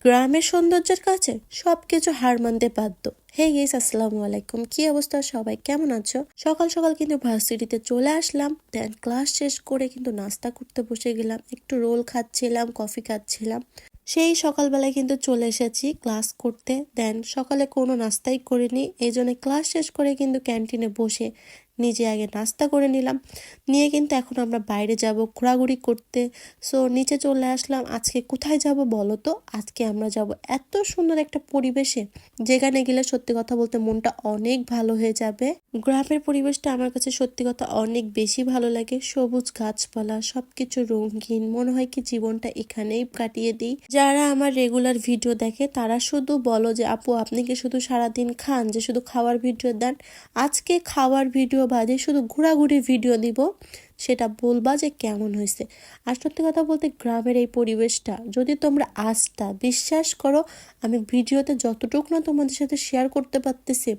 গ্রামের সৌন্দর্যের কাছে সবকিছু হার মানতে বাধ্য। হে গাইস, আসসালামু আলাইকুম। কি অবস্থা, সবাই কেমন আছো? সকাল সকাল কিন্তু ভার্সিটিতে চলে আসলাম। দেন ক্লাস শেষ করে কিন্তু নাস্তা করতে বসে গেলাম। একটু রোল খাচ্ছিলাম, কফি খাচ্ছিলাম। সেই সকালবেলায় কিন্তু চলে এসেছি ক্লাস করতে। দেন সকালে কোনো নাস্তাই করিনি, এই জন্য ক্লাস শেষ করে কিন্তু ক্যান্টিনে বসে নিজে আগে নাস্তা করে নিলাম। নিয়ে কিন্তু এখন আমরা বাইরে যাব ঘোরাঘুরি করতে। সো নিচে চলে আসলাম। আজকে কোথায় যাব বলো তো? আজকে আমরা যাব এত সুন্দর একটা পরিবেশে, যেখানে গেলে সত্যি কথা বলতে মনটা অনেক ভালো হয়ে যাবে। গ্রামের পরিবেশটা আমার কাছে সত্যি কথা অনেক বেশি ভালো লাগে। সবুজ গাছপালা, সবকিছু রঙিন, মনে হয় কি জীবনটা এখানেই কাটিয়ে দিই। যারা আমার রেগুলার ভিডিও দেখে তারা শুধু বলো যে আপু আপনি কি শুধু সারাদিন খান, যে শুধু খাওয়ার ভিডিও দেন? আজকে খাওয়ার ভিডিও বাদে শুধু ঘোরাঘুরি ভিডিও দিব, সেটা বলবা যে কেমন হয়েছে। আর সত্যি কথা বলতে গ্রামের এই পরিবেশটা যদি তোমরা আসতা, বিশ্বাস করো আমি ভিডিওতে যতটুকু না তোমাদের সাথে শেয়ার করতে পারতেছি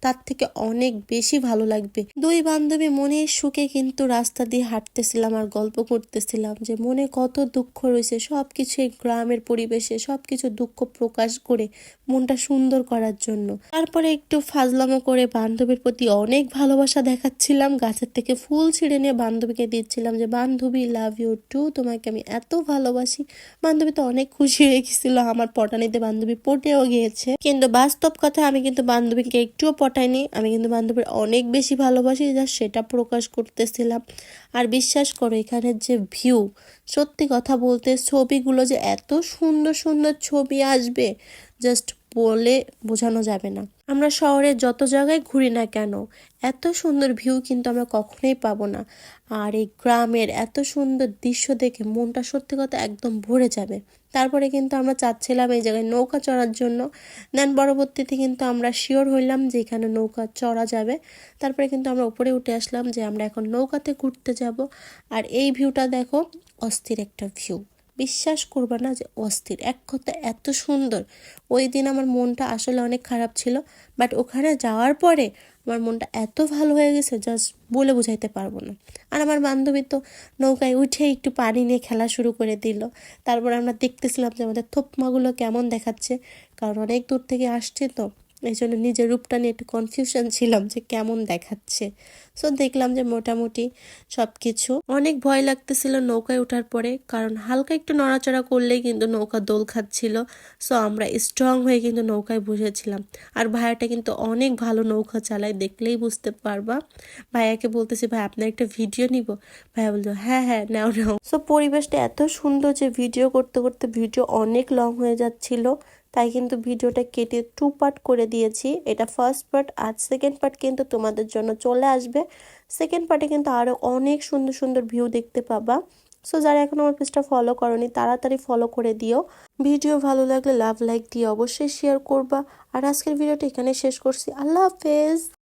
তার থেকে অনেক বেশি ভালো লাগবে। দুই বান্ধবী মনের সুখে কিন্তু রাস্তা দিয়ে হাঁটতেছিলাম আর গল্প করতেছিলাম যে মনে কত দুঃখ রয়েছে, সবকিছু এই গ্রামের পরিবেশে সবকিছু দুঃখ প্রকাশ করে মনটা সুন্দর করার জন্য। তারপরে একটু ফাজলামো করে বান্ধবীর প্রতি অনেক ভালোবাসা দেখাচ্ছিলাম। গাছের থেকে ফুল ছিঁড়ে নিয়ে বান্ধবীকে দিচ্ছিলাম যে বান্ধবী লাভ ইউ টু, তোমাকে আমি এত ভালোবাসি। বান্ধবী তো অনেক খুশি হয়ে গেছিল, আমার পটানিতে বান্ধবী পটেও গিয়েছে। কিন্তু বাস্তব কথা, আমি কিন্তু বান্ধবীকে একটুও পটাইনি। আমি কিন্তু বান্ধবীর অনেক বেশি ভালোবাসি, যা সেটা প্রকাশ করতেছিলাম। আর বিশ্বাস করো এখানের যে ভিউ, সত্যি কথা বলতে ছবিগুলো যে এত সুন্দর সুন্দর ছবি আসবে জাস্ট বলে বোঝানো যাবে না। আমরা শহরের যত জায়গায় ঘুরি না কেন এত সুন্দর ভিউ কিন্তু আমরা কখনোই পাবো না। আর এই গ্রামের এত সুন্দর দৃশ্য দেখে মনটা সত্যি কথা একদম ভরে যাবে। তারপরে কিন্তু আমরা চাচ্ছিলাম এই জায়গায় নৌকা চড়ার জন্য। দেন পরবর্তীতে কিন্তু আমরা শিওর হইলাম যে এখানে নৌকা চড়া যাবে। তারপরে কিন্তু আমরা উপরে উঠে আসলাম যে আমরা এখন নৌকাতে ঘুরতে যাব। আর এই ভিউটা দেখো, অস্থির একটা ভিউ। বিশ্বাস করবা না যে অস্থির, এক কথা এত সুন্দর। ওই দিন আমার মনটা আসলে অনেক খারাপ ছিল, বাট ওখানে যাওয়ার পরে আমার মনটা এত ভালো হয়ে গেছে জাস্ট বলে বোঝাইতে পারবো না। আর আমার বান্ধবী তো নৌকায় উঠে একটু পানি নিয়ে খেলা শুরু করে দিল। তারপর আমরা দেখতেছিলাম যে আমাদের থোপমাগুলো কেমন দেখাচ্ছে, কারণ অনেক দূর থেকে আসছে তো এই জন্য নিজের রূপটা নিয়ে একটু কনফিউশন ছিলাম যে কেমন দেখাচ্ছে। সো দেখলাম যে মোটামুটি সব কিছু। অনেক ভয় লাগতেছিল নৌকায় ওঠার পরে, কারণ হালকা একটু নড়াচড়া করলেই কিন্তু নৌকা দোল খাচ্ছিল। সো আমরা স্ট্রং হয়ে কিন্তু নৌকায় বসেছিলাম। আর ভাইয়াটা কিন্তু অনেক ভালো নৌকা চালায়, দেখলেই বুঝতে পারবা। ভাইয়াকে বলতেছি ভাই আপনার একটা ভিডিও নিব? ভাইয়া বললো হ্যাঁ হ্যাঁ নাও নাও। সো পরিবেশটা এত সুন্দর যে ভিডিও করতে করতে ভিডিও অনেক লং হয়ে যাচ্ছিল, তাই কিন্তু ভিডিওটা কেটে 2 পার্ট করে দিয়েছি। এটা ফার্স্ট পার্ট, আর সেকেন্ড পার্ট কিন্তু তোমাদের জন্য চলে আসবে। সেকেন্ড পার্টে কিন্তু আরও অনেক সুন্দর সুন্দর ভিউ দেখতে পাবা। সো যারা এখন আমার পেজটা ফলো করনি তাড়াতাড়ি ফলো করে দিও। ভিডিও ভালো লাগলে লাভ লাইক দিয়ে অবশ্যই শেয়ার করবা। আর আজকের ভিডিওটা এখানে শেষ করছি। আল্লাহ হাফেজ।